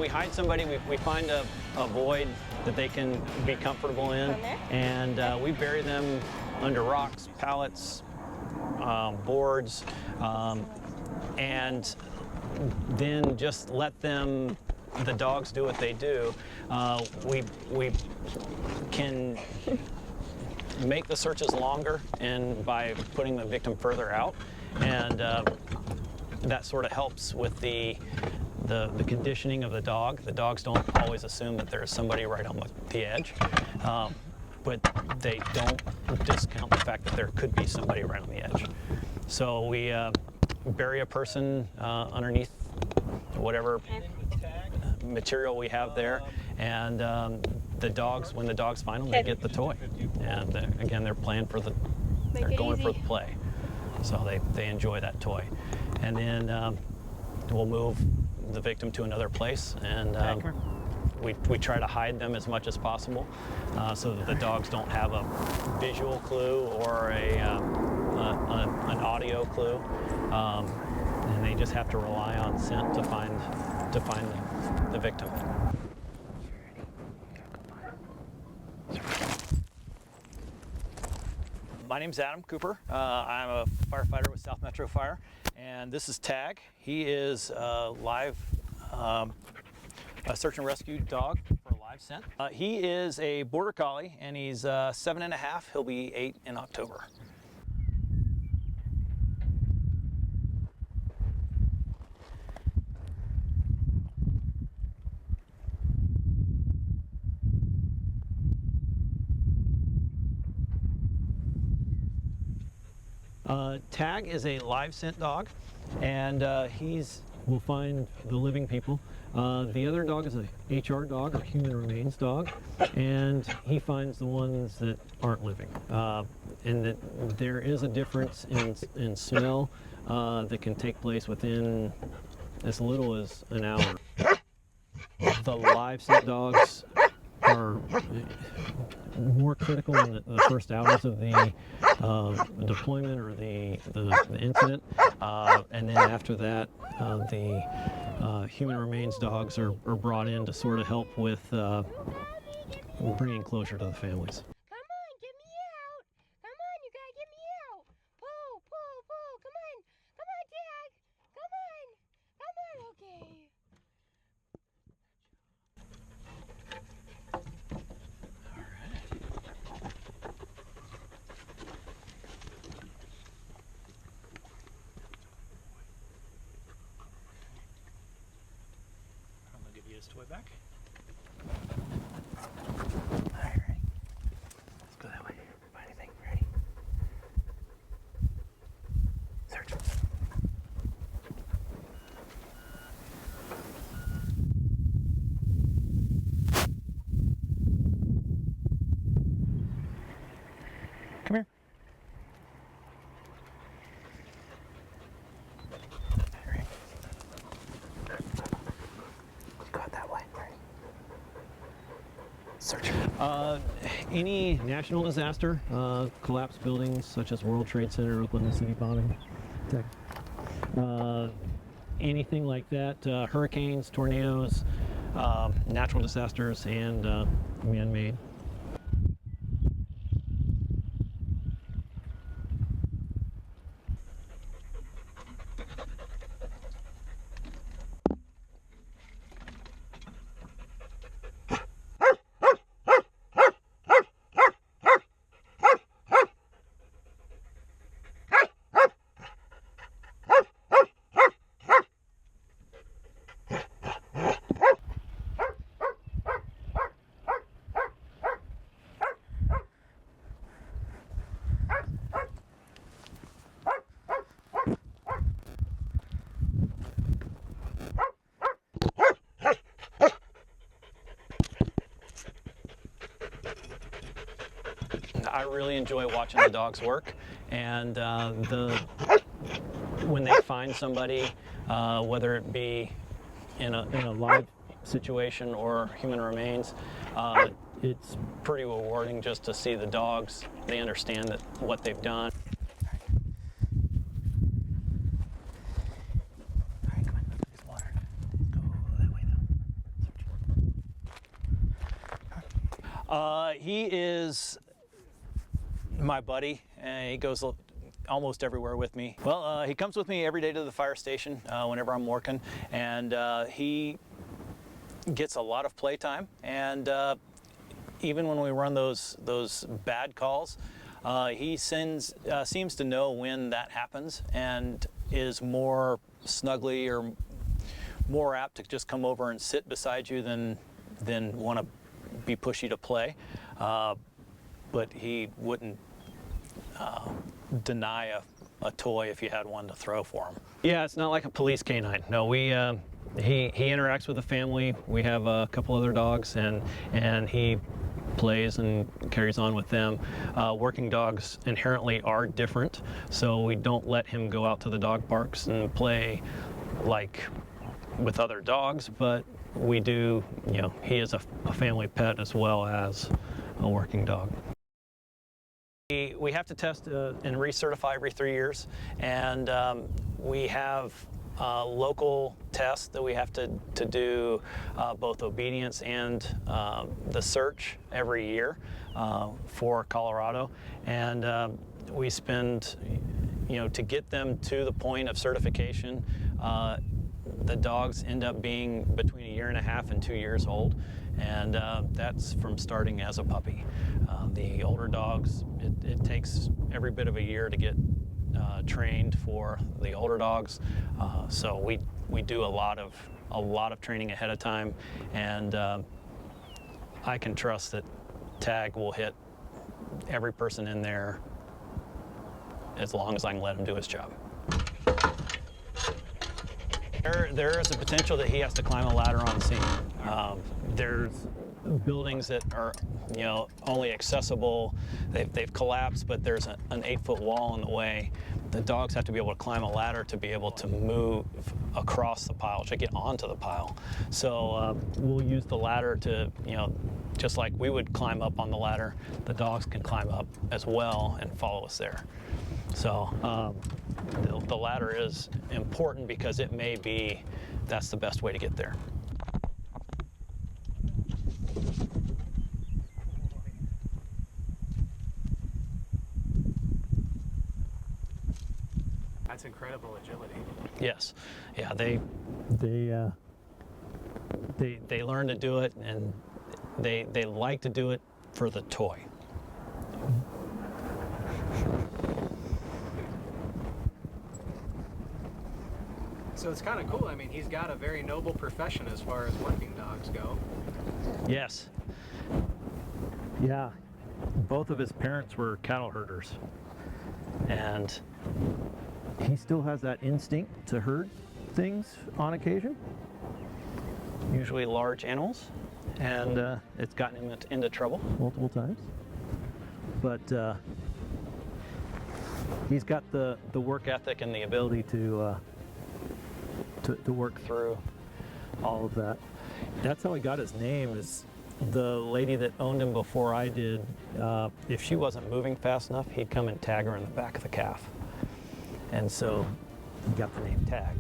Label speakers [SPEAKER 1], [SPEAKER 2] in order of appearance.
[SPEAKER 1] hide somebody, we find a void that they can be comfortable in, and we bury them under rocks, pallets, boards, and then just let the dogs do what they do. We can make the searches longer, and by putting the victim further out, and that sort of helps with the conditioning of the dog. The dogs don't always assume that there's somebody right on the edge, but they don't discount the fact that there could be somebody right on the edge. So we bury a person underneath whatever material we have there, and the dogs, when the dogs find them, they get the toy. And again, they're going for the play, so they enjoy that toy. And then we'll move the victim to another place, and we try to hide them as much as possible, so that the dogs don't have a visual clue or an audio clue, and they just have to rely on scent to find the victim. My name's Adam Cooper. I'm a firefighter with South Metro Fire, and this is Tag. He is a live a search and rescue dog for live scent. He is a border collie, and he's 7.5. He'll be 8 in October. Tag is a live scent dog, and will find the living people. The other dog is a HR dog, or human remains dog, and he finds the ones that aren't living. And that there is a difference in smell that can take place within as little as an hour. The live scent dogs are more critical in the first hours of the deployment or the incident, and then after that, the human remains dogs are brought in to sort of help with bringing closure to the families.
[SPEAKER 2] Come on, get me out! Come on, you gotta get me out! Pull, pull, pull! Come on, come on, Tag! Come on, come on, okay.
[SPEAKER 1] I'm gonna give you his toy back.
[SPEAKER 3] Alright, ready? Let's go that way. Find anything. Ready? Search. Come here. Alright. Go out that way. Ready? Search.
[SPEAKER 1] Any national disaster, collapsed buildings such as World Trade Center, Oklahoma City bombing, anything like that, hurricanes, tornadoes, natural disasters, and man-made. I really enjoy watching the dogs work, and when they find somebody, whether it be in a live situation or human remains, it's pretty rewarding just to see the dogs. They understand that what they've done.
[SPEAKER 3] Alright, come on. There's water. Let's go that way though.
[SPEAKER 1] He is my buddy, and he goes almost everywhere with me. Well, he comes with me every day to the fire station whenever I'm working, and he gets a lot of playtime. And even when we run those bad calls, he seems to know when that happens and is more snuggly or more apt to just come over and sit beside you than want to be pushy to play. But he wouldn't deny a toy if you had one to throw for him. Yeah, it's not like a police canine. No, he interacts with the family. We have a couple other dogs, and he plays and carries on with them. Working dogs inherently are different, so we don't let him go out to the dog parks and play like with other dogs, but we do, he is a family pet as well as a working dog. We have to test and recertify every 3 years, and we have local tests that we have to do both obedience and the search every year for Colorado, and we spend, to get them to the point of certification, the dogs end up being between 1.5 years and 2 years old, and that's from starting as a puppy. The older dogs, it takes every bit of a year to get trained for the older dogs, so we do a lot of training ahead of time, and I can trust that Tag will hit every person in there as long as I can let him do his job. There is a potential that he has to climb a ladder on scene. There's buildings that are, only accessible. They've collapsed, but there's an 8-foot wall in the way. The dogs have to be able to climb a ladder to be able to move across the pile, to get onto the pile. So we'll use the ladder to, just like we would climb up on the ladder, the dogs can climb up as well and follow us there. So the ladder is important because it may be that's the best way to get there.
[SPEAKER 3] That's incredible agility.
[SPEAKER 1] Yes, yeah, they learn to do it, and they like to do it for the toy.
[SPEAKER 3] So it's kind of cool. I mean, he's got a very noble profession as far as working dogs go.
[SPEAKER 1] Yes. Yeah. Both of his parents were cattle herders, and he still has that instinct to herd things on occasion, usually large animals, and it's gotten him into trouble multiple times. But he's got the work ethic and the ability to work through all of that. That's how he got his name. Is the lady that owned him before I did, if she wasn't moving fast enough, he'd come and tag her in the back of the calf. And so he got the name Tag.